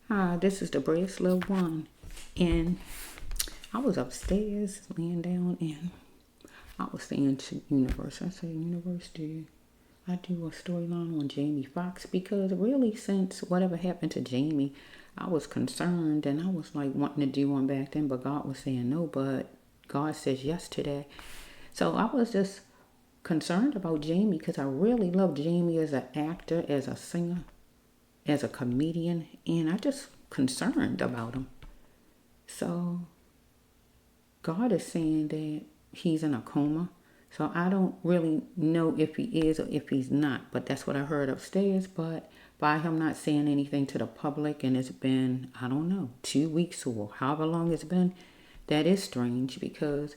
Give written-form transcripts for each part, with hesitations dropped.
Hi, this is the bracelet one, and I was upstairs laying down, and I was saying to Universe, I said, Universe, I do a storyline on Jamie Foxx? Because really, since whatever happened to Jamie, I was concerned, and I was like wanting to do one back then, but God was saying no, but God says yes today. So I was just concerned about Jamie because I really love Jamie as an actor, as a singer, as a comedian, and I just concerned about him. So God is saying that he's in a coma. So I don't really know if he is or if he's not, but that's what I heard upstairs. But by him not saying anything to the public, and it's been, I don't know, 2 weeks or however long it's been, that is strange because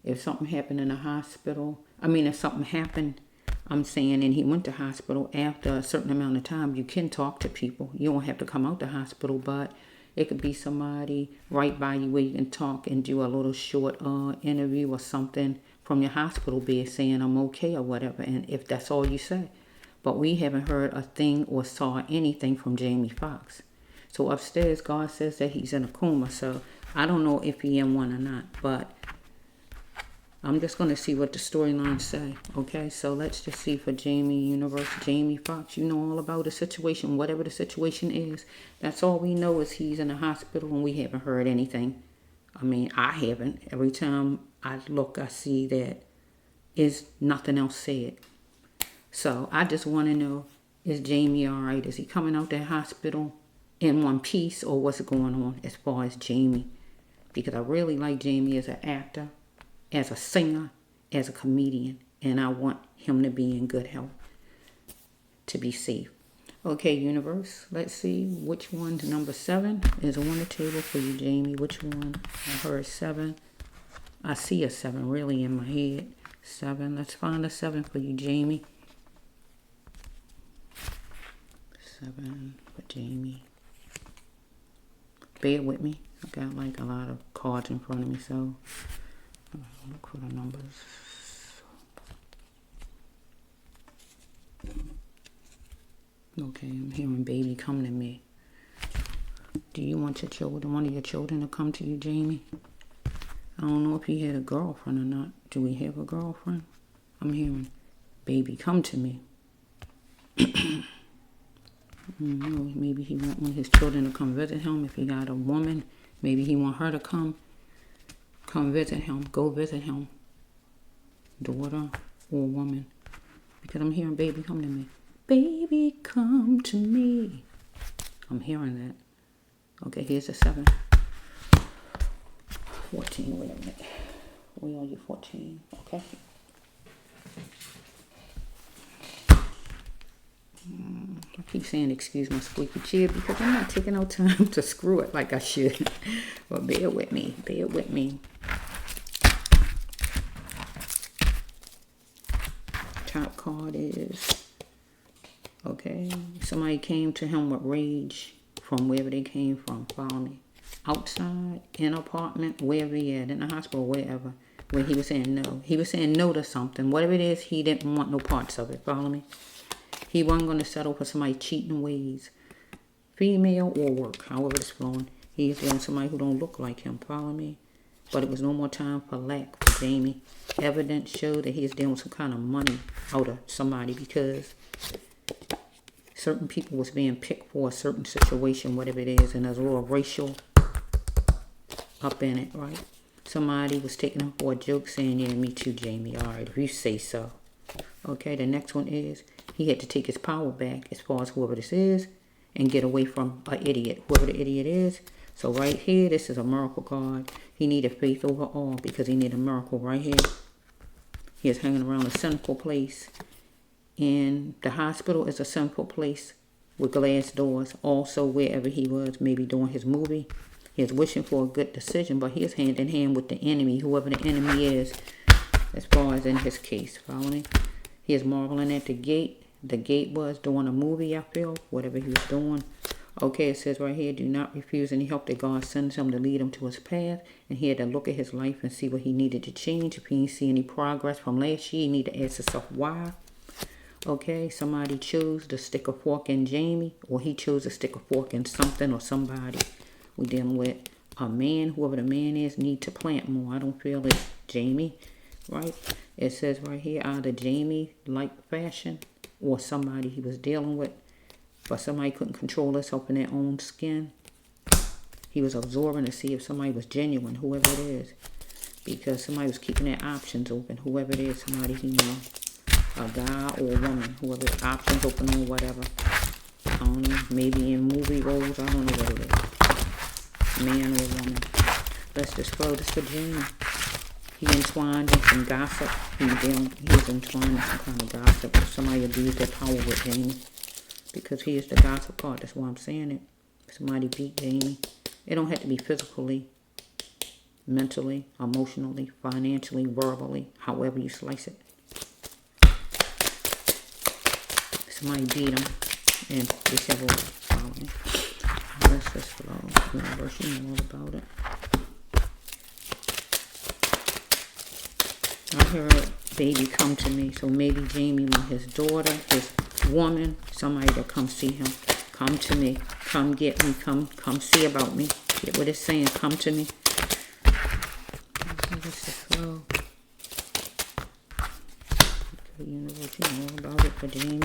if something happened in the hospital, if something happened, I'm saying, and he went to hospital after a certain amount of time, you can talk to people. You don't have to come out the hospital, but it could be somebody right by you where you can talk and do a little short interview or something from your hospital bed saying I'm okay or whatever, and if that's all you say. But we haven't heard a thing or saw anything from Jamie Foxx. So upstairs, God says that he's in a coma, so I don't know if he in one or not, but I'm just going to see what the storylines say, okay? So let's just see for Jamie Universe, Jamie Foxx. You know all about the situation, whatever the situation is. That's all we know is he's in the hospital and we haven't heard anything. I haven't. Every time I look, I see that is nothing else said. So I just want to know, is Jamie all right? Is he coming out that hospital in one piece, or what's going on as far as Jamie? Because I really like Jamie as an actor, as a singer, as a comedian, and I want him to be in good health, to be safe. Okay, Universe, let's see which one. Number 7 is on the table for you, Jamie. Which one? I heard 7. I see a 7 really in my head. 7. Let's find a 7 for you, Jamie. 7 for Jamie. Bear with me. I got like a lot of cards in front of me, so look for the numbers. Okay, I'm hearing baby come to me. Do you want your children, one of your children, to come to you, Jamie? I don't know if he had a girlfriend or not. Do we have a girlfriend? I'm hearing baby come to me. I don't know, maybe he want one of his children to come visit him. If he got a woman, maybe he want her to come visit him, go visit him, daughter or woman, because I'm hearing baby come to me. Baby come to me. I'm hearing that. Okay, here's a 7. 14, wait a minute. Where are you, 14? Okay. I keep saying excuse my squeaky chair because I'm not taking no time to screw it like I should. But bear with me. Bear with me. Top card is, okay, somebody came to him with rage from wherever they came from. Follow me. Outside, in an apartment, wherever he at, in the hospital, wherever, where he was saying no. He was saying no to something. Whatever it is, he didn't want no parts of it. Follow me. He wasn't going to settle for somebody cheating ways, female or work, however it's flowing. He's dealing with somebody who don't look like him. Follow me. But it was no more time for lack for Jamie. Evidence showed that he is dealing with some kind of money out of somebody because certain people was being picked for a certain situation, whatever it is, and there's a little racial up in it, right? Somebody was taking him for a joke saying, yeah, me too, Jamie. All right, if you say so. Okay, the next one is he had to take his power back as far as whoever this is and get away from an idiot, whoever the idiot is. So right here, this is a miracle card. He needed faith over all because he needed a miracle right here. He is hanging around a sinful place. And the hospital is a sinful place with glass doors. Also, wherever he was, maybe doing his movie, he is wishing for a good decision, but he is hand in hand with the enemy, whoever the enemy is, as far as in his case. Following? He is marveling at the gate. The gate was doing a movie, I feel, whatever he was doing. Okay, it says right here, do not refuse any help that God sends him to lead him to his path. And he had to look at his life and see what he needed to change. If he didn't see any progress from last year, he needed to ask himself why. Okay, somebody chose to stick a fork in Jamie, or he chose to stick a fork in something or somebody. We're dealing with a man, whoever the man is, need to plant more. I don't feel it's Jamie, right? It says right here, either Jamie like fashion or somebody he was dealing with, but somebody couldn't control himself in their own skin. He was absorbing to see if somebody was genuine, whoever it is, because somebody was keeping their options open, whoever it is, somebody he knows. A guy or a woman, whoever, options open or whatever. I don't know, maybe in movie roles, I don't know what it is. Man or woman. Let's just throw this for Jamie. He entwined in some gossip. He was entwined in some kind of gossip. Somebody abused their power with Jamie. Because he is the gossip part, that's why I'm saying it. Somebody beat Jamie. It don't have to be physically, mentally, emotionally, financially, verbally, however you slice it. Somebody beat him, and whichever way following. Let's just flow. Universe, you know all about it. I heard baby come to me, so maybe Jamie want his daughter, his woman, somebody to come see him. Come to me. Come get me. Come see about me. Get what it's saying. Come to me. Let's just flow. Okay, universe, you know all about it for Jamie.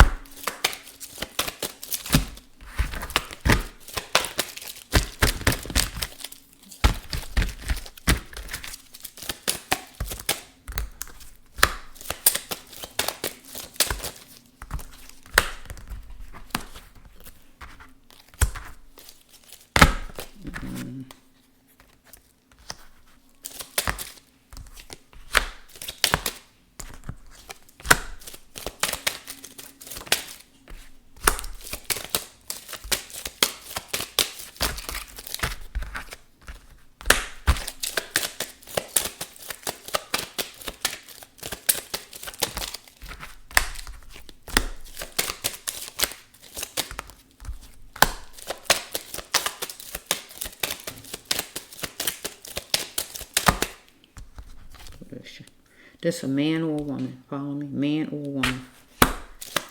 This a man or a woman. Follow me? Man or woman.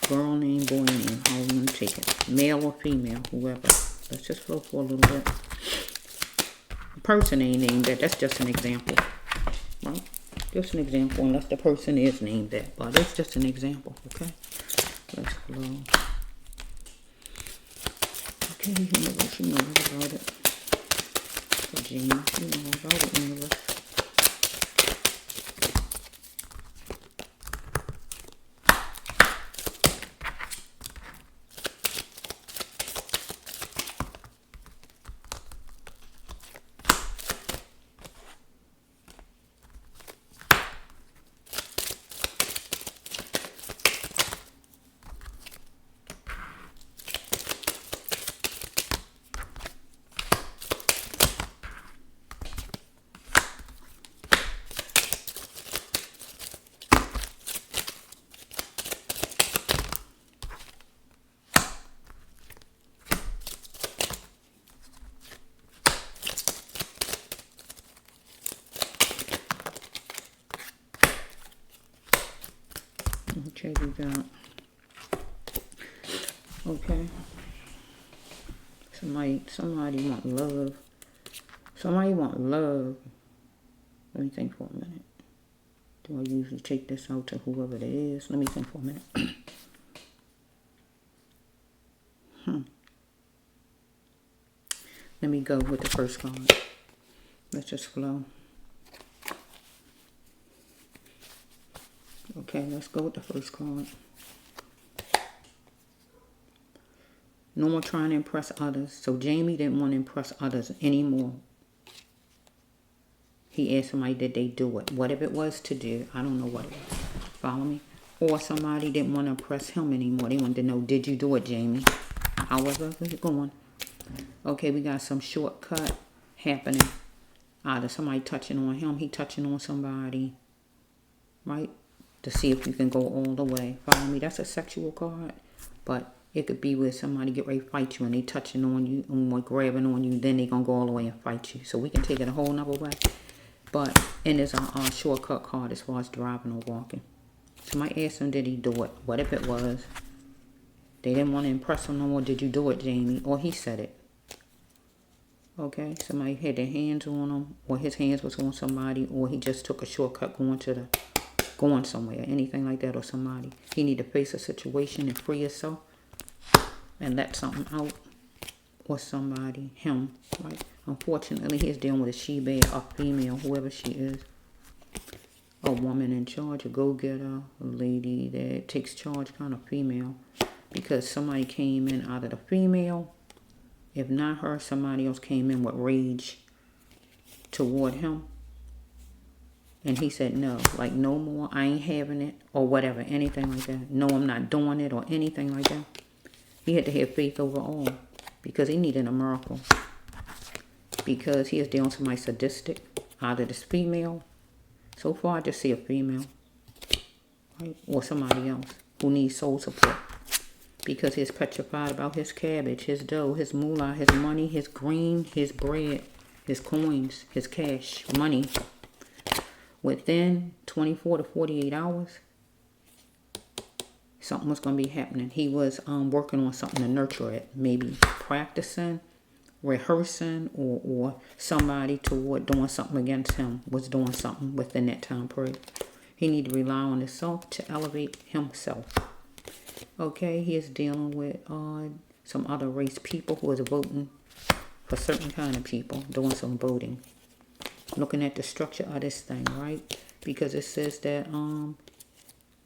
Girl name, boy name. How you going to take it? Male or female, whoever. Let's just flow for a little bit. The person ain't named that. That's just an example. Right? Just an example, unless the person is named that. But it's just an example, okay? Let's flow. Okay, universe, you know all about it. For Jamie, you know all about it, universe. Okay, we got, okay, somebody want love, let me think for a minute. Do I usually take this out to whoever it is? Let me think for a minute. Let me go with the first card. Let's just flow. Okay, let's go with the first card. No more trying to impress others. So Jamie didn't want to impress others anymore. He asked somebody, did they do it? Whatever it was to do, I don't know what it was. Follow me? Or somebody didn't want to impress him anymore. They wanted to know, did you do it, Jamie? However it's going. Okay, we got some shortcut happening. Either somebody touching on him, he touching on somebody. Right? To see if you can go all the way. Follow me? That's a sexual card. But it could be where somebody get ready to fight you and they touching on you and grabbing on you. Then they going to go all the way and fight you. So we can take it a whole nother way. But, and there's a shortcut card as far as driving or walking. Somebody asked him, did he do it? What if it was? They didn't want to impress him no more. Did you do it, Jamie? Or he said it. Okay, somebody had their hands on him, or his hands was on somebody, or he just took a shortcut going somewhere, anything like that, or somebody. He need to face a situation and free himself and let something out, or somebody, him, right? Unfortunately, he's dealing with a she-bear, a female, whoever she is. A woman in charge, a go-getter, a lady that takes charge, kind of female. Because somebody came in out of the female. If not her, somebody else came in with rage toward him. And he said no, like no more, I ain't having it, or whatever, anything like that. No, I'm not doing it, or anything like that. He had to have faith over all, because he needed a miracle. Because he is dealing with somebody sadistic, out of this female. So far, I just see a female, right? Or somebody else who needs soul support. Because he's petrified about his cabbage, his dough, his moolah, his money, his green, his bread, his coins, his cash, money. Within 24 to 48 hours, something was going to be happening. He was working on something to nurture it. Maybe practicing, rehearsing, or somebody toward doing something against him was doing something within that time period. He need to rely on himself to elevate himself. Okay, he is dealing with some other race people who is voting for certain kind of people, doing some voting. Looking at the structure of this thing, right? Because it says that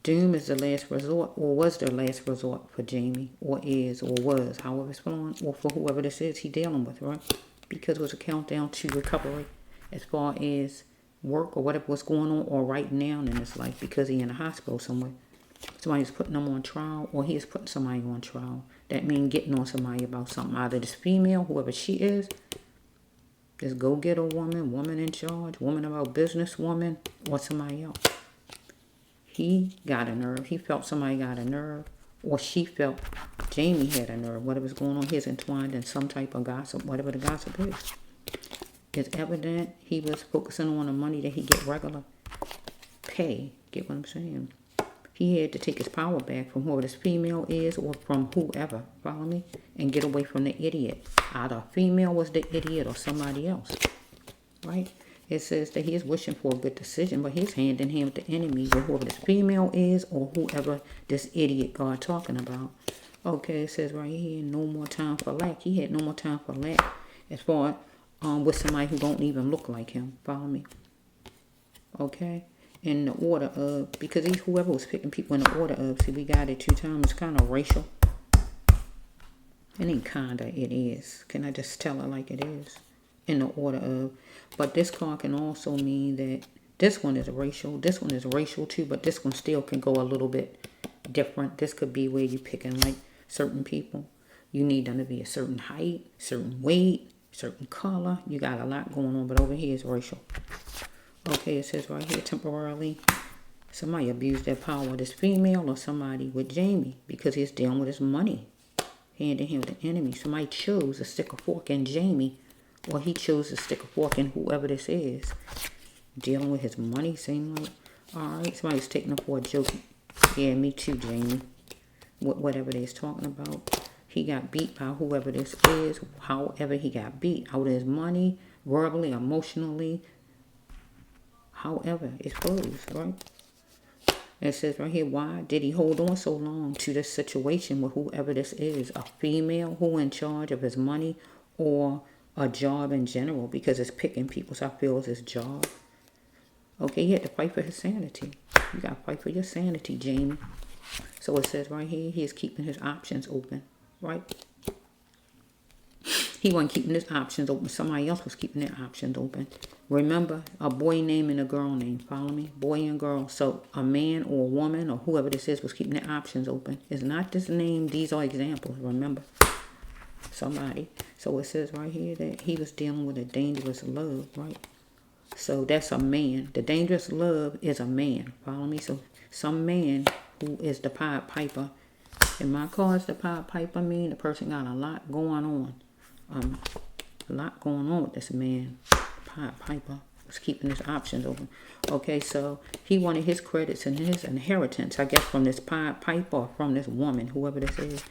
doom is the last resort, or was the last resort for Jamie, or is, or was, however it's going, or for whoever this is he dealing with, right? Because it was a countdown to recovery as far as work or whatever was going on, or right now in his life, because he in a hospital somewhere. Somebody's putting him on trial, or he is putting somebody on trial. That means getting on somebody about something. Either this female, whoever she is, this go-getter woman, woman in charge, woman about business woman, or somebody else. He got a nerve. He felt somebody got a nerve, or she felt Jamie had a nerve. Whatever's going on, he's entwined in some type of gossip, whatever the gossip is. It's evident he was focusing on the money that he get regular pay. Get what I'm saying? He had to take his power back from whoever this female is, or from whoever, follow me, and get away from the idiot. Either a female was the idiot or somebody else, right? It says that he is wishing for a good decision, but he's hand in hand with the enemy, with whoever this female is, or whoever this idiot God talking about. Okay, it says right here, no more time for lack. He had no more time for lack as far with somebody who don't even look like him, follow me? Okay? In the order of, because he's whoever was picking people in the order of, see, we got it 2 times, it's kind of racial. It ain't kinda, it is. Can I just tell it like it is? In the order of, but this card can also mean that this one is racial, this one is racial too, but this one still can go a little bit different. This could be where you're picking like certain people. You need them to be a certain height, certain weight, certain color. You got a lot going on, but over here is racial. Okay, it says right here, temporarily, somebody abused their power. This female or somebody with Jamie, because he's dealing with his money. Hand in hand with the enemy. Somebody chose to stick a fork in Jamie, or he chose to stick a fork in whoever this is. Dealing with his money, seem like. Alright, somebody's taking him for a joke. Yeah, me too, Jamie. Whatever they're talking about. He got beat by whoever this is. However he got beat. Out of his money, verbally, emotionally. However, it flows, right? It says right here, why did he hold on so long to this situation with whoever this is? A female who in charge of his money, or a job in general? Because it's picking people, so I feel it's his job. Okay, he had to fight for his sanity. You got to fight for your sanity, Jamie. So it says right here, he is keeping his options open, right? He wasn't keeping his options open. Somebody else was keeping their options open. Remember, a boy name and a girl name. Follow me? Boy and girl. So a man or a woman or whoever this is was keeping their options open. It's not this name. These are examples. Remember? Somebody. So it says right here that he was dealing with a dangerous love, right? So that's a man. The dangerous love is a man. Follow me? So some man who is the Pied Piper. In my cards, the Pied Piper mean the person got a lot going on. A lot going on with this man, Pied Piper. was keeping his options open. Okay, so he wanted his credits and his inheritance, I guess, from this Pied Piper or from this woman, whoever this is.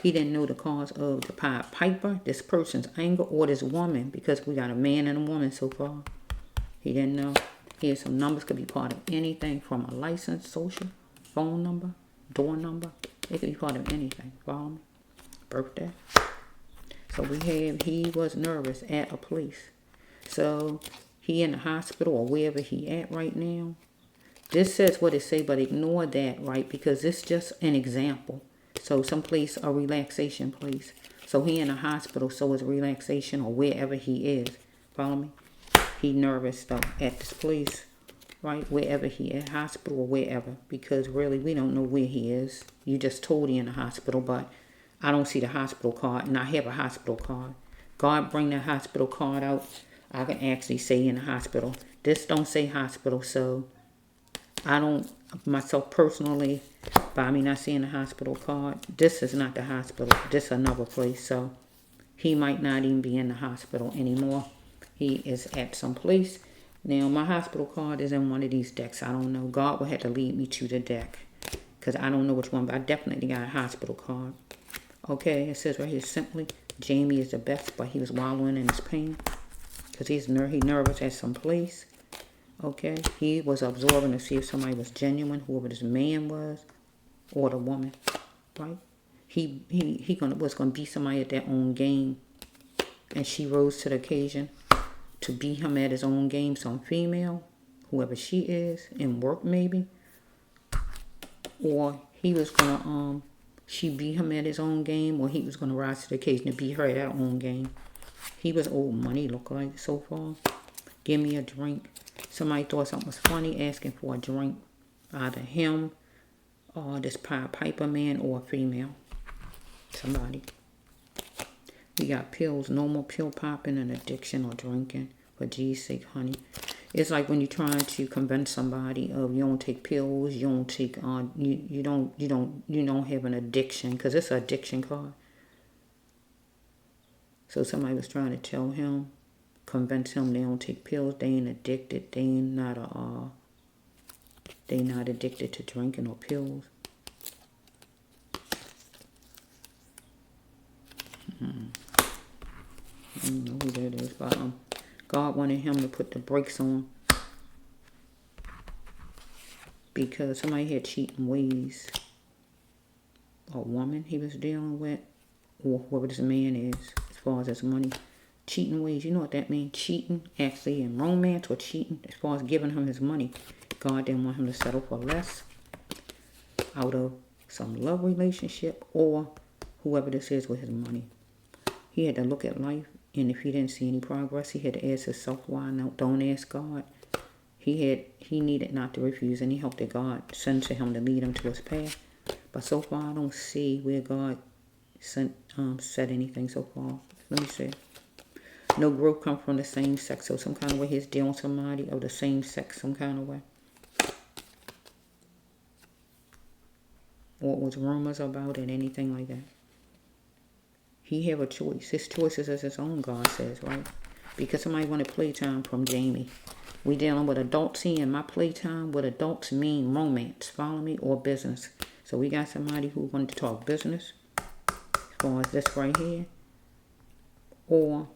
He didn't know the cause of the Pied Piper, this person's anger, or this woman, because we got a man and a woman so far. He didn't know. Here's some numbers, could be part of anything from a license, social, phone number, door number. It could be part of anything. Follow me? Birthday. So we have, he was nervous at a place. So he in the hospital or wherever he at right now. This says what it say, but ignore that, right? Because it's just an example. So some place, a relaxation place. So he in a hospital, so it's relaxation or wherever he is. Follow me? He nervous though at this place, right? Wherever he at, hospital or wherever. Because really we don't know where he is. You just told he in the hospital, but I don't see the hospital card, and I have a hospital card. God bring that hospital card out. I can actually say in the hospital. This don't say hospital, so I don't, myself personally, by me not seeing the hospital card, this is not the hospital. This is another place, so he might not even be in the hospital anymore. He is at some place. Now, my hospital card is in one of these decks. I don't know. God will have to lead me to the deck, because I don't know which one, but I definitely got a hospital card. Okay, it says right here, simply, Jamie is the best, but he was wallowing in his pain because he nervous at some place. Okay, he was absorbing to see if somebody was genuine, whoever this man was, or the woman, right? He was gonna be somebody at their own game, and she rose to the occasion to be him at his own game. Some female, whoever she is, in work maybe, or he was gonna she beat him at his own game, or he was going to rise to the occasion to beat her at her own game. He was old money, look like, so far. Give me a drink. Somebody thought something was funny, asking for a drink. Either him, or this Pied Piper man, or a female. Somebody. We got pills. No more pill popping and addiction or drinking. For G's sake, honey. It's like when you're trying to convince somebody of you don't take pills, you don't take you don't have an addiction, because it's an addiction card. So somebody was trying to tell him, convince him they don't take pills, they ain't addicted, they not addicted to drinking or pills. I don't know who that is, but God wanted him to put the brakes on, because somebody had cheating ways. A woman he was dealing with, or whoever this man is, as far as his money. Cheating ways, you know what that means? Cheating, actually, in romance, or cheating as far as giving him his money. God didn't want him to settle for less out of some love relationship, or whoever this is with his money. He had to look at life, and if he didn't see any progress, he had to ask himself why. No, don't ask God. He needed not to refuse any help that God sent to him to lead him to his path. But so far, I don't see where God said anything so far. Let me see. No growth come from the same sex, so some kind of way he's dealing with somebody of the same sex, some kind of way. Or it was rumors about it, anything like that. He have a choice. His choices is his own, God says, right? Because somebody wanted playtime from Jamie. We dealing with adults here, and my playtime with adults mean romance, follow me, or business. So we got somebody who wanted to talk business, as far as this right here. Or,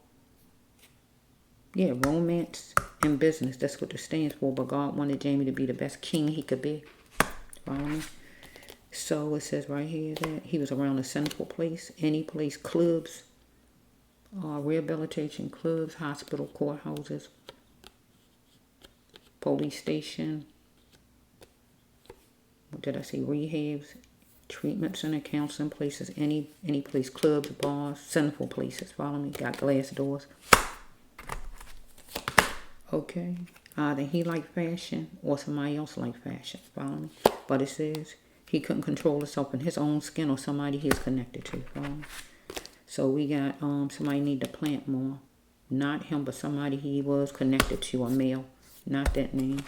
yeah, romance and business. That's what it stands for. But God wanted Jamie to be the best king he could be. Follow me? So it says right here that he was around a sinful place, any place, clubs, rehabilitation clubs, hospital, courthouses, police station, what did I say, rehabs, treatment center, counseling places, any place, clubs, bars, sinful places, follow me, got glass doors. Okay, either he liked fashion or somebody else liked fashion, follow me, but it says he couldn't control himself in his own skin or somebody he's connected to, follow me. So we got somebody need to plant more, not him, but somebody he was connected to, a male, not that name.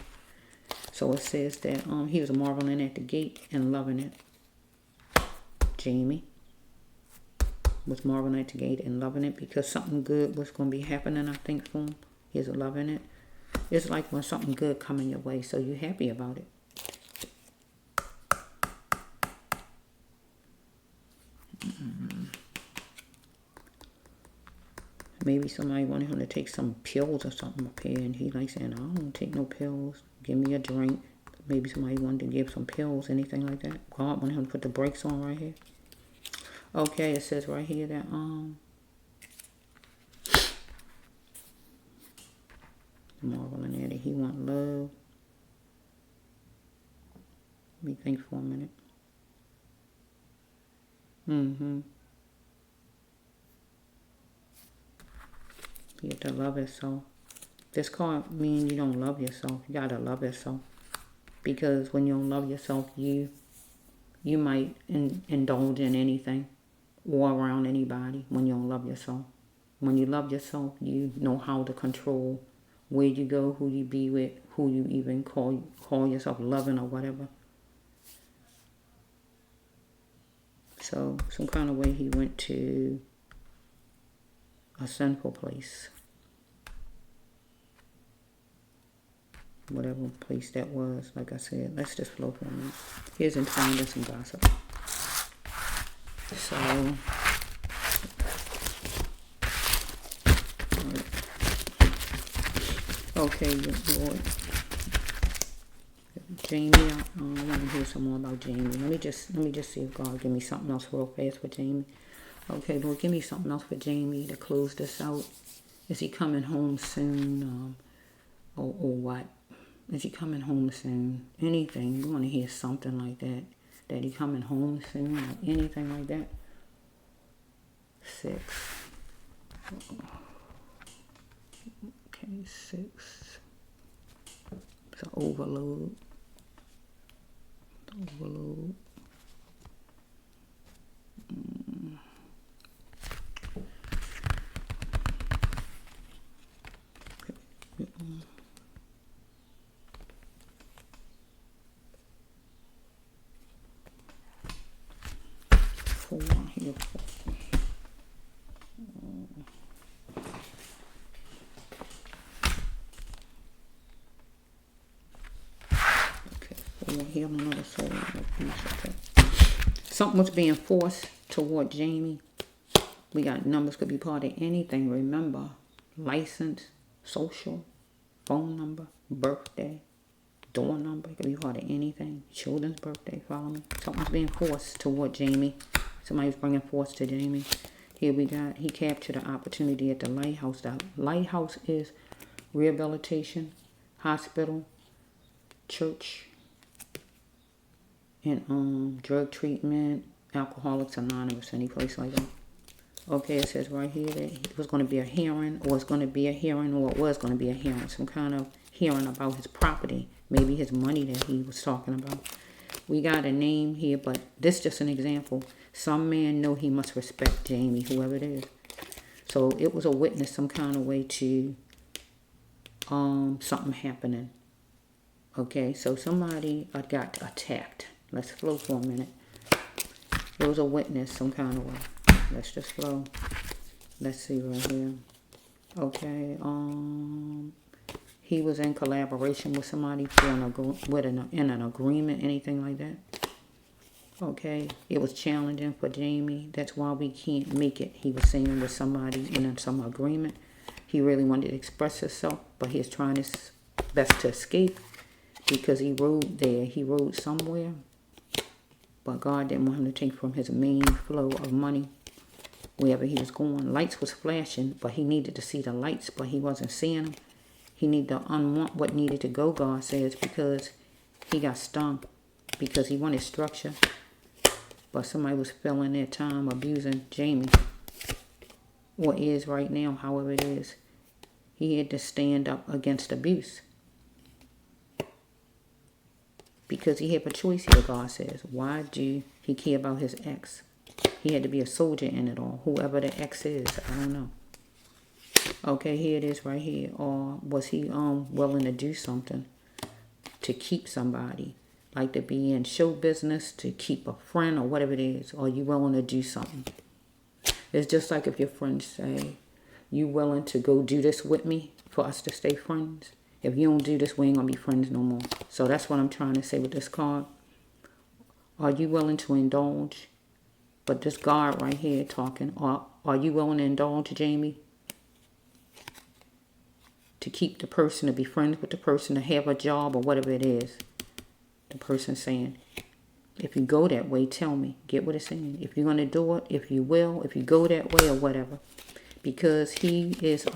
So it says that he was marveling at the gate and loving it. Jamie was marveling at the gate and loving it because something good was going to be happening, I think, for him. He's loving it. It's like when something good coming your way, so you're happy about it. Maybe somebody wanted him to take some pills or something up here, and he like saying, I don't take no pills. Give me a drink. Maybe somebody wanted to give some pills, anything like that. God wanted him to put the brakes on right here. Okay, it says right here that Marvel in there that he want love. Let me think for a minute. You have to love yourself. This card means you don't love yourself. You gotta love yourself. Because when you don't love yourself, you might indulge in anything or around anybody when you don't love yourself. When you love yourself, you know how to control where you go, who you be with, who you even call yourself loving or whatever. So some kind of way he went to a sinful place. Whatever place that was, like I said, let's just flow for a minute. Here's entwined in some gossip. So, okay, Lord. Jamie, I want to hear some more about Jamie. Let me just see if God give me something else real fast for Jamie. Okay, Lord, give me something else for Jamie to close this out. Is he coming home soon, or what? Is he coming home soon? Anything. You want to hear something like that. That he coming home soon or anything like that. 6. Okay, 6. It's an overload. Overload. Okay. 4 here. 4. Okay, 4 here on another soul. Okay. Something was being forced toward Jamie. We got numbers could be part of anything. Remember, license, social, phone number, birthday, door number. It could be part of anything. Children's birthday, follow me. Something's being forced toward Jamie. Somebody's bringing force to Jamie. Here we got, he captured an opportunity at the lighthouse. The lighthouse is rehabilitation, hospital, church, and drug treatment, Alcoholics Anonymous, any place like that. Okay, it says right here that it was going to be a hearing, or it's going to be a hearing, or it was going to be a hearing. Some kind of hearing about his property, maybe his money that he was talking about. We got a name here, but this is just an example. Some man know he must respect Jamie, whoever it is. So it was a witness some kind of way to something happening. Okay, so somebody got attacked. Let's flow for a minute. It was a witness some kind of way. Let's just flow. Let's see right here. Okay, he was in collaboration with somebody for in an agreement, anything like that. Okay, it was challenging for Jamie. That's why we can't make it. He was saying with somebody in some agreement. He really wanted to express himself, but he's trying his best to escape because he rode there. He rode somewhere, but God didn't want him to take from his main flow of money wherever he was going. Lights was flashing, but he needed to see the lights, but he wasn't seeing them. He needed to unwant what needed to go, God says, because he got stung, because he wanted structure. But somebody was filling their time abusing Jamie, or is right now, however it is. He had to stand up against abuse. Because he had a choice here, God says. Why do he care about his ex? He had to be a soldier in it all. Whoever the ex is, I don't know. Okay, here it is right here. Or was he willing to do something to keep somebody? Like to be in show business, to keep a friend or whatever it is. Or you willing to do something? It's just like if your friends say, you willing to go do this with me for us to stay friends? If you don't do this, we ain't going to be friends no more. So that's what I'm trying to say with this card. Are you willing to indulge? But this God right here talking, are you willing to indulge, Jamie? To keep the person, to be friends with the person, to have a job or whatever it is. The person saying, if you go that way, tell me. Get what it's saying. If you're going to do it, if you will, if you go that way or whatever. Because he is,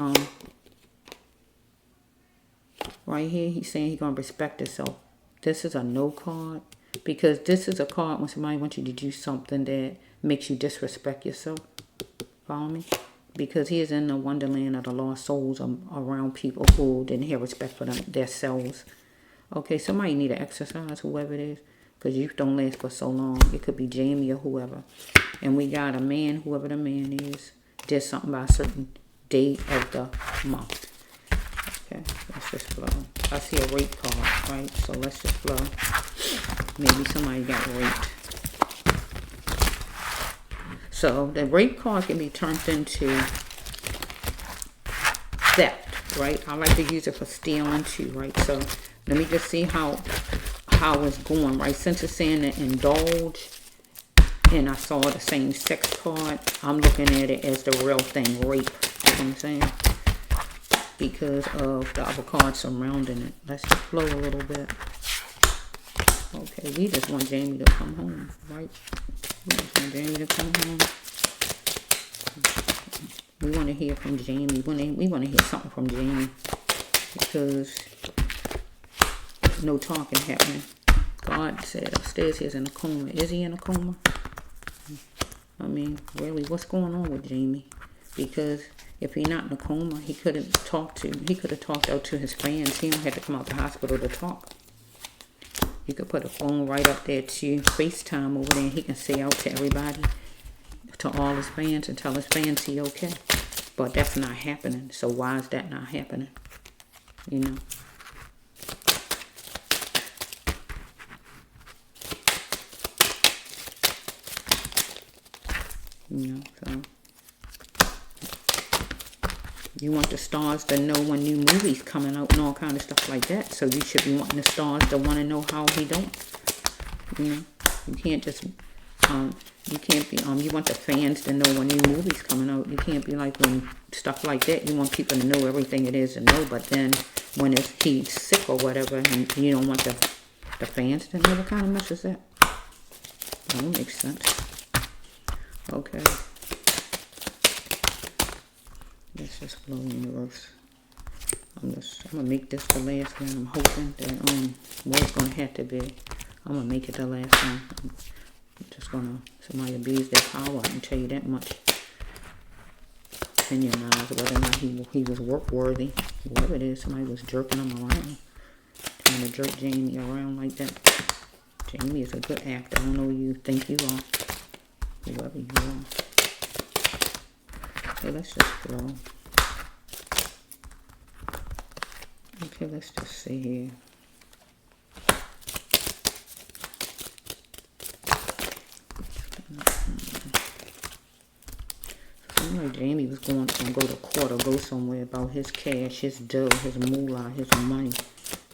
right here, he's saying he's going to respect himself. This is a no card. Because this is a card when somebody wants you to do something that makes you disrespect yourself. Follow me? Because he is in the wonderland of the lost souls around people who didn't have respect for their selves. Okay, somebody need to exercise, whoever it is. Because youth don't last for so long. It could be Jamie or whoever. And we got a man, whoever the man is, did something by a certain date of the month. Okay, let's just flow. I see a rape card, right? So let's just flow. Maybe somebody got raped. So the rape card can be turned into theft, right? I like to use it for stealing too, right? So let me just see how it's going, right? Since it's saying to indulge, and I saw the same sex card, I'm looking at it as the real thing, rape. You know what I'm saying? Because of the other cards surrounding it. Let's just flow a little bit. Okay, we just want Jamie to come home, right? We just want Jamie to come home. We want to hear from Jamie. We want to hear something from Jamie. Because no talking happening. God said upstairs he's in a coma. Is he in a coma? I mean, really, what's going on with Jamie? Because if he's not in a coma, he could have talked out to his fans. He don't have to come out the hospital to talk. You could put a phone right up there to FaceTime over there, and he can say out to everybody, to all his fans, and tell his fans he okay. But that's not happening. So why is that not happening? You know? So you want the stars to know when new movies coming out and all kind of stuff like that. So you should be wanting the stars to want to know how he don't. You know, you can't just you can't be you want the fans to know when new movies coming out. You can't be like when stuff like that. You want people to know everything it is to know, but then when he's sick or whatever, and you don't want the fans to know. What kind of mess is that? That don't make sense. Okay. Let's just flow universe. I'm gonna make this the last one. I'm hoping that what it's gonna have to be. I'm gonna make it the last one. I'm just gonna somebody abuse their power. I can tell you that much. Opinionize whether or not he was work worthy. Whoever it is, somebody was jerking him around. Trying to jerk Jamie around like that. Jamie is a good actor. I don't know who you think you are. Whoever you are. Okay, let's just flow. Okay, let's just see here. Seemed like Jamie was going to go to court or go somewhere about his cash, his dough, his moolah, his money.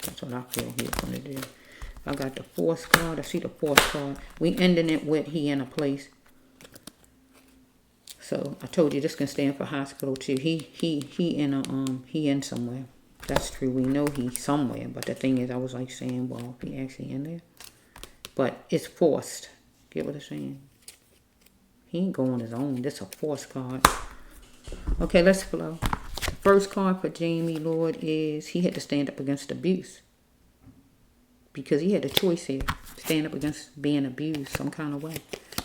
That's what I feel he's going to do. I got the fourth card. I see the fourth card. We ending it with he in a place. So I told you this can stand for hospital too. He in somewhere. That's true. We know he's somewhere. But the thing is, I was like saying, well, he actually in there. But it's forced. Get what I'm saying? He ain't go on his own. This is a forced card. Okay, let's flow. The first card for Jamie, Lord, is he had to stand up against abuse. Because he had a choice here. Stand up against being abused some kind of way.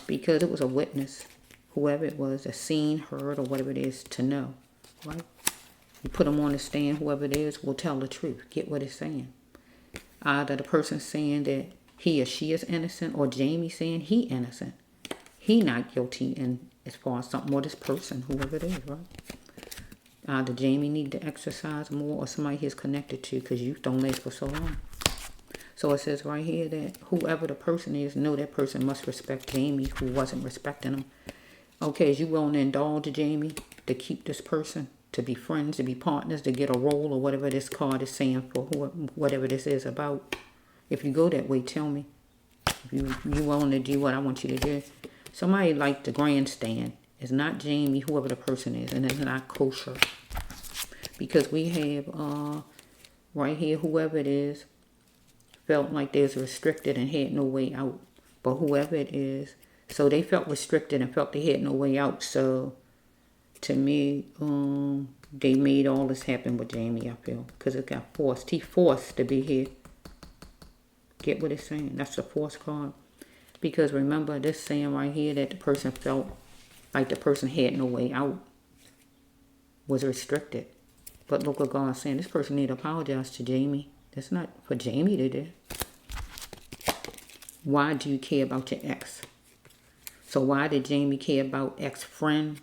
Because it was a witness. Whoever it was, a seen, heard, or whatever it is, to know, right? You put them on the stand, whoever it is, will tell the truth. Get what it's saying. Either the person saying that he or she is innocent, or Jamie saying he innocent. He not guilty in as far as something, or this person, whoever it is, right? Either Jamie need to exercise more, or somebody he's connected to, because youth don't last for so long. So it says right here that whoever the person is, know that person must respect Jamie, who wasn't respecting him. Okay, is you willing to indulge Jamie to keep this person, to be friends, to be partners, to get a role, or whatever this card is saying for whatever this is about. If you go that way, tell me. If you willing to do what I want you to do. Somebody like the grandstand. It's not Jamie, whoever the person is, and it's not kosher. Because we have right here, whoever it is, felt like they was restricted and had no way out. But whoever it is, so they felt restricted and felt they had no way out. So to me, they made all this happen with Jamie, I feel. Because it got forced. He forced to be here. Get what it's saying? That's the force card. Because remember, this saying right here that the person felt like the person had no way out was restricted. But look what God's saying. This person need to apologize to Jamie. That's not for Jamie to do. Why do you care about your ex? So why did Jamie care about ex-friend,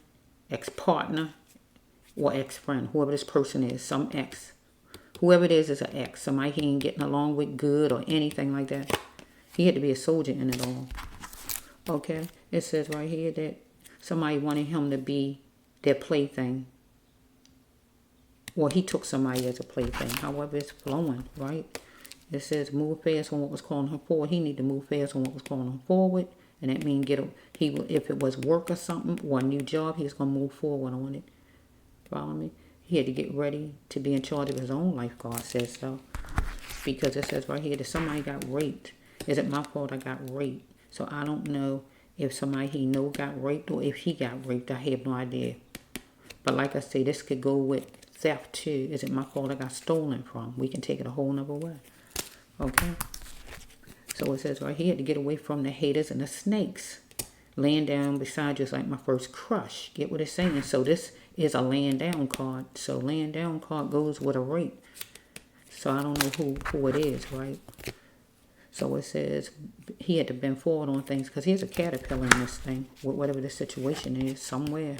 ex-partner, or ex-friend? Whoever this person is, some ex. Whoever it is an ex. Somebody he ain't getting along with good or anything like that. He had to be a soldier in it all. Okay? It says right here that somebody wanted him to be their plaything. Or he took somebody as a plaything. However, it's flowing, right? It says move fast on what was calling him forward. He need to move fast on what was calling him forward. And that means if it was work or something or a new job, he's going to move forward on it. Follow me? He had to get ready to be in charge of his own life, God says so. Because it says right here that somebody got raped. Is it my fault I got raped? So I don't know if somebody he know got raped or if he got raped. I have no idea. But like I say, this could go with theft too. Is it my fault I got stolen from? We can take it a whole nother way. Okay? So it says right here to get away from the haters and the snakes. Laying down beside you is like my first crush. Get what it's saying? So this is a laying down card. So laying down card goes with a rape. So I don't know who it is, right? So it says he had to bend forward on things because he's a caterpillar in this thing, whatever the situation is, somewhere.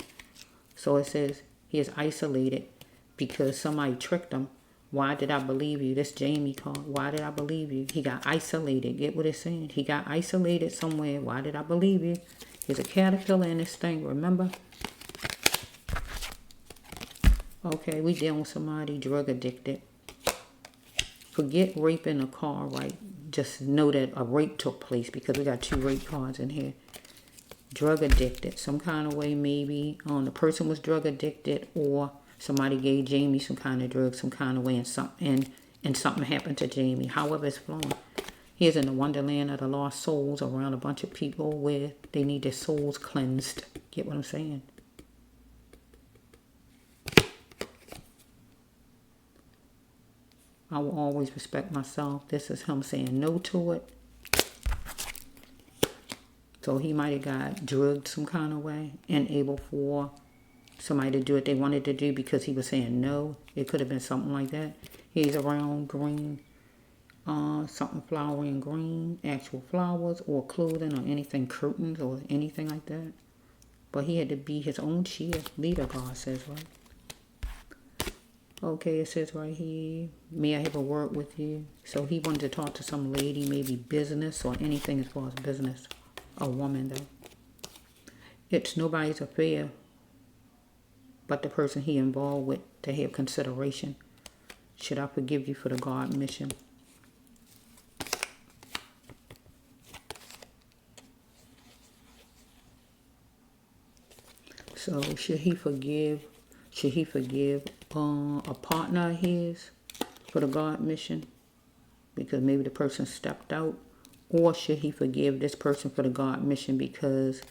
So it says he is isolated because somebody tricked him. Why did I believe you? This Jamie card. Why did I believe you? He got isolated. Get what it's saying? He got isolated somewhere. Why did I believe you? He's a caterpillar in this thing, remember? Okay, we dealing with somebody drug addicted. Forget rape in a car, right? Just know that a rape took place because we got 2 rape cards in here. Drug addicted. Some kind of way maybe the person was drug addicted or somebody gave Jamie some kind of drug, some kind of way, and something happened to Jamie. However, it's flowing. He's in the wonderland of the lost souls around a bunch of people where they need their souls cleansed. Get what I'm saying? I will always respect myself. This is him saying no to it. So he might have got drugged some kind of way and able for somebody to do what they wanted to do because he was saying no. It could have been something like that. He's around green, something flowery and green, actual flowers or clothing or anything, curtains or anything like that. But he had to be his own leader, God says, right? Okay, it says right here, may I have a word with you? So he wanted to talk to some lady, maybe business or anything as far as business. A woman, though. It's nobody's affair but the person he involved with to have consideration. Should I forgive you for the God mission? So should he forgive a partner of his for the God mission? Because maybe the person stepped out. Or should he forgive this person for the God mission because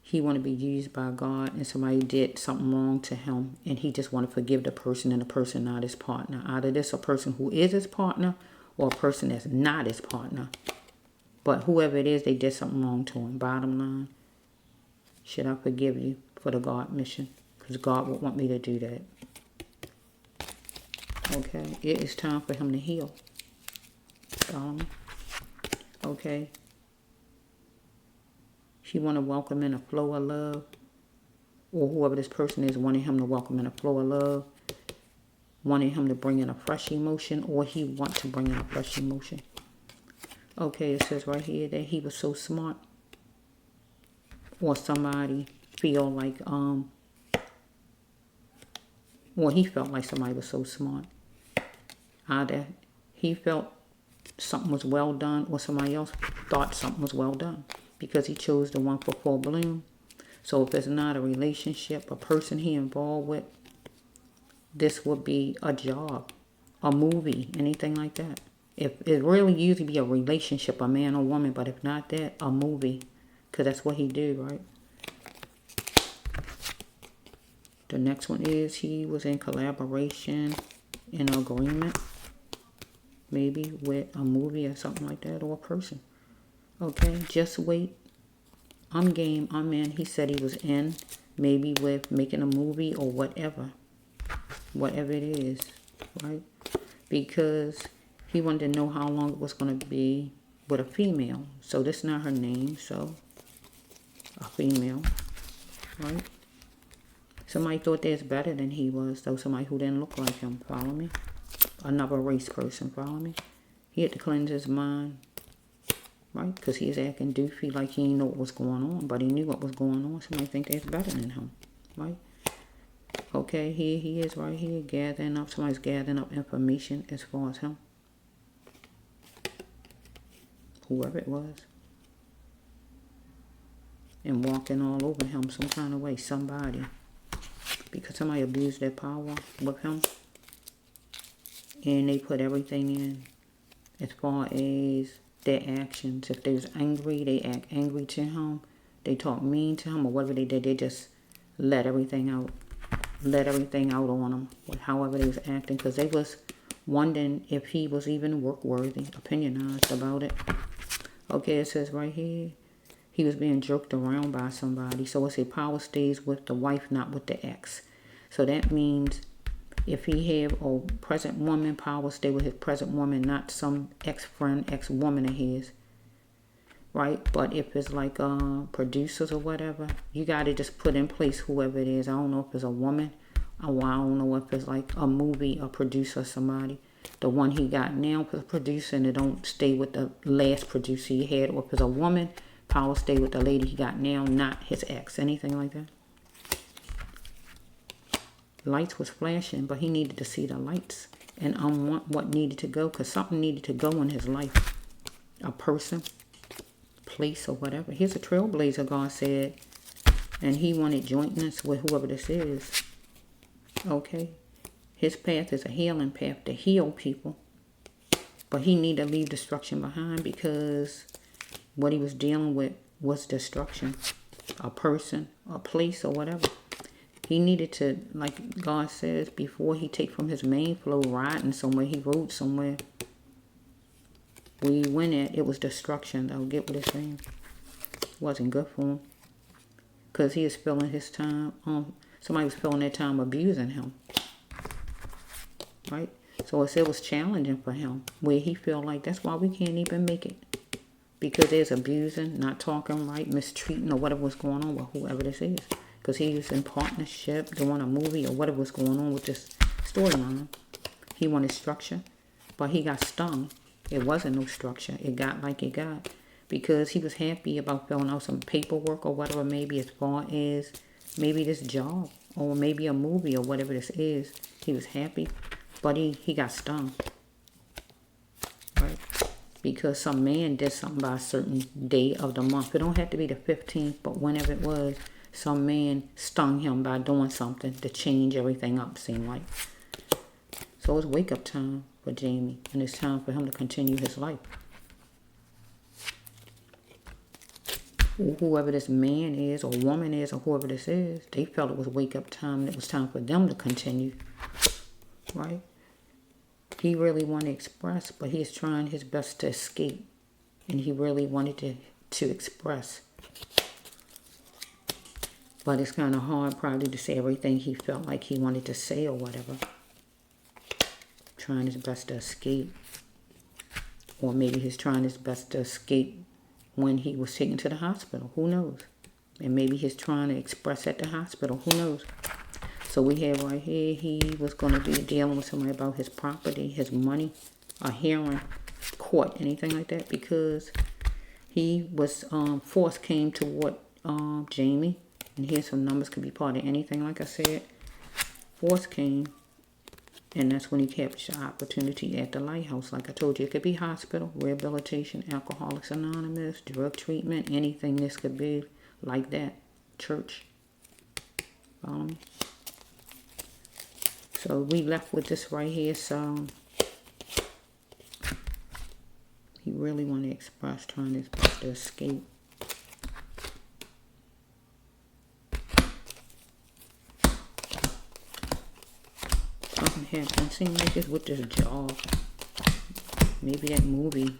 he want to be used by God and somebody did something wrong to him and he just want to forgive the person and the person not his partner. Either this a person who is his partner or a person that's not his partner. But whoever it is, they did something wrong to him. Bottom line, should I forgive you for the God mission? Because God would want me to do that. Okay, it is time for him to heal. Okay. He want to welcome in a flow of love. Or whoever this person is wanting him to welcome in a flow of love. Wanting him to bring in a fresh emotion. Or he want to bring in a fresh emotion. Okay, it says right here that he was so smart. Or somebody feel like, well, he felt like somebody was so smart. Either he felt something was well done or somebody else thought something was well done because he chose the one for full bloom. So if it's not a relationship, a person he involved with, this would be a job, a movie, anything like that. If it really usually be a relationship, a man or woman, but if not that, a movie, because that's what he do, right? The next one is he was in collaboration, in agreement, maybe with a movie or something like that, or a person. Okay, just wait. I'm game, I'm in. He said he was in, maybe with making a movie or whatever. Whatever it is, right? Because he wanted to know how long it was going to be with a female. So this is not her name, so a female, right? Somebody thought they was better than he was, though. Somebody who didn't look like him, follow me? Another race person, follow me? He had to cleanse his mind, right? Because he was acting doofy like he didn't know what was going on, but he knew what was going on. Somebody think they was better than him, right? Okay, here he is right here gathering up, somebody's gathering up information as far as him. Whoever it was. And walking all over him some kind of way, somebody. Because somebody abused their power with him. And they put everything in as far as their actions. If they was angry, they act angry to him. They talk mean to him or whatever they did, they just let everything out. Let everything out on him, however they was acting, because they was wondering if he was even work worthy, opinionized about it. Okay, it says right here, he was being jerked around by somebody. So it says power stays with the wife, not with the ex. So that means if he have a present woman, power stay with his present woman, not some ex-friend, ex-woman of his. Right? But if it's like producers or whatever, you got to just put in place whoever it is. I don't know if it's a woman, or I don't know if it's like a movie, a producer, somebody. The one he got now is a producer, and it don't stay with the last producer he had. Or if it's a woman, power stay with the lady he got now, not his ex. Anything like that. Lights was flashing, but he needed to see the lights and unwant what needed to go, because something needed to go in his life. A person, place, or whatever. Here's a trailblazer, God said, and he wanted jointness with whoever this is. Okay, his path is a healing path to heal people, but he needed to leave destruction behind, because what he was dealing with was destruction. A person, a place, or whatever. He needed to, like God says, before he take from his main flow, riding somewhere, he rode somewhere. Where he went at, it was destruction, though. Get what it's saying? Wasn't good for him. Because he is spending his time, somebody was spending their time abusing him. Right? So it was challenging for him. Where he felt like, that's why we can't even make it. Because there's abusing, not talking right, mistreating, or whatever was going on with whoever this is. Because he was in partnership, doing a movie, or whatever was going on with this storyline. He wanted structure, but he got stung. It wasn't no structure. It got like it got. Because he was happy about filling out some paperwork or whatever, maybe as far as maybe this job or maybe a movie or whatever this is. He was happy, but he got stung. Right? Because some man did something by a certain day of the month. It don't have to be the 15th, but whenever it was, some man stung him by doing something to change everything up, seemed like. So it's wake up time for Jamie, and it's time for him to continue his life. Whoever this man is or woman is or whoever this is, they felt it was wake up time, and it was time for them to continue. Right? He really wanted to express, but he's trying his best to escape. And he really wanted to express. But it's kind of hard probably to say everything he felt like he wanted to say or whatever. Trying his best to escape. Or maybe he's trying his best to escape when he was taken to the hospital. Who knows? And maybe he's trying to express at the hospital. Who knows? So we have right here, he was going to be dealing with somebody about his property, his money, a hearing, court, anything like that. Because he was, force came toward Jamie And here some numbers could be part of anything, like I said. Force came, and that's when he captured the opportunity at the lighthouse. Like I told you, it could be hospital, rehabilitation, Alcoholics Anonymous, drug treatment, anything this could be like that. Church. Follow me? So we left with this right here. So he really want to express, trying his best to escape. Something happened. Seems like it's with this job. Maybe that movie.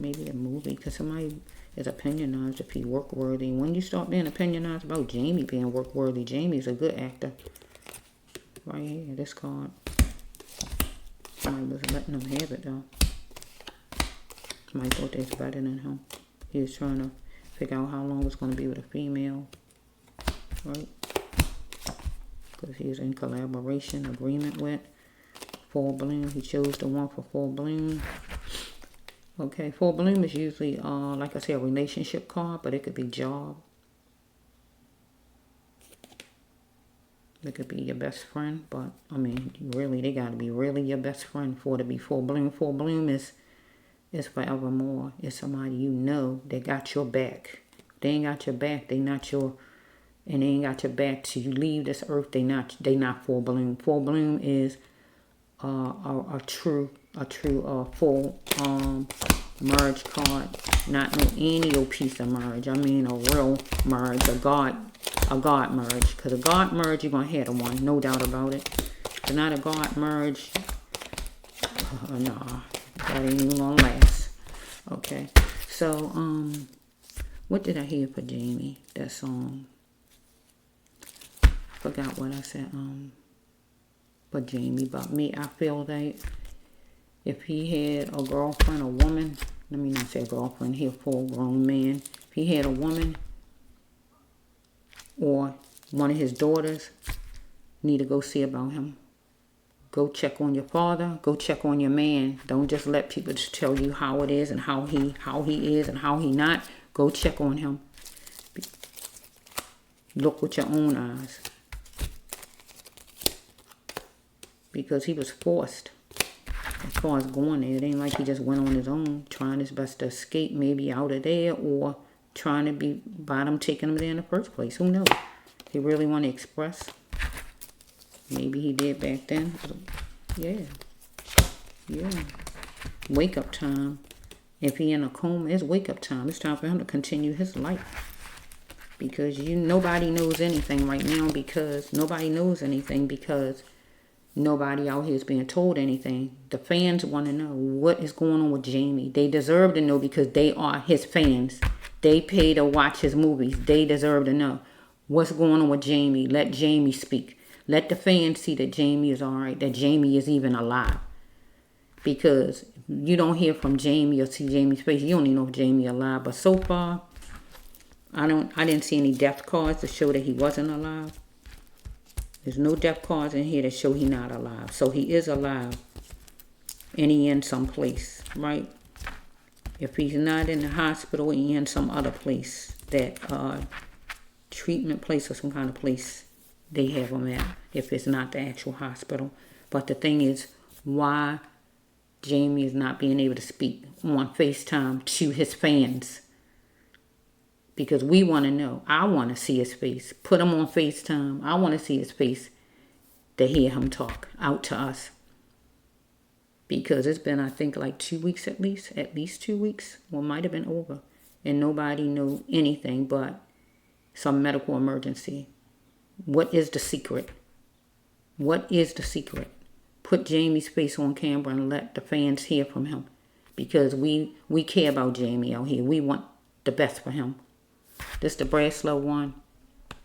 Because somebody is opinionized if he work worthy. When you start being opinionized about Jamie being work worthy, Jamie's a good actor. Right here, this card. Somebody was letting him have it though. Somebody thought they was better than him. He was trying to figure out how long it's going to be with a female. Right? Because he was in collaboration, agreement with Full Bloom. He chose the one for Full Bloom. Okay, Full Bloom is usually, like I said, a relationship card, but it could be job. It could be your best friend, but, I mean, really, they got to be really your best friend for it to be Full Bloom. Full Bloom is forevermore. It's somebody you know that got your back. They ain't got your back. They not your, and they ain't got your back till you leave this earth. They not Full Bloom. Full Bloom is a true full marriage card. Not no any old piece of marriage. I mean a real marriage, a God marriage. Because a God marriage, you're gonna have the one, no doubt about it. If not a God marriage, nah, that ain't even gonna last. Okay, so what did I hear for Jamie? That song. Forgot what I said. For Jamie, about me, I feel that if he had a girlfriend, a woman, let me not say girlfriend, he a full-grown man. If he had a woman or one of his daughters, need to go see about him. Go check on your father. Go check on your man. Don't just let people just tell you how it is and how he is and how he not. Go check on him. Look with your own eyes. Because he was forced. As far as going there, it ain't like he just went on his own, trying his best to escape maybe out of there, or trying to be by them taking him there in the first place. Who knows? He really want to express. Maybe he did back then. Yeah. Wake up time. If he in a coma, it's wake up time. It's time for him to continue his life. Because nobody knows anything right now, because nobody out here is being told anything. The fans want to know what is going on with Jamie. They deserve to know because they are his fans. They pay to watch his movies. They deserve to know what's going on with Jamie. Let Jamie speak. Let the fans see that Jamie is all right, that Jamie is even alive. Because you don't hear from Jamie or see Jamie's face. You don't even know if Jamie is alive. But so far, I didn't see any death cards to show that he wasn't alive. There's no death cards in here that show he not alive. So he is alive. And he in some place, right? If he's not in the hospital, he in some other place. That treatment place or some kind of place they have him at. If it's not the actual hospital. But the thing is, why Jamie is not being able to speak on FaceTime to his fans. Because we want to know. I want to see his face. Put him on FaceTime. I want to see his face to hear him talk out to us. Because it's been, I think, like 2 weeks at least. At least 2 weeks. Or might have been over. And nobody knew anything but some medical emergency. What is the secret? What is the secret? Put Jamie's face on camera and let the fans hear from him. Because we care about Jamie out here. We want the best for him. This is the Brass Slow one.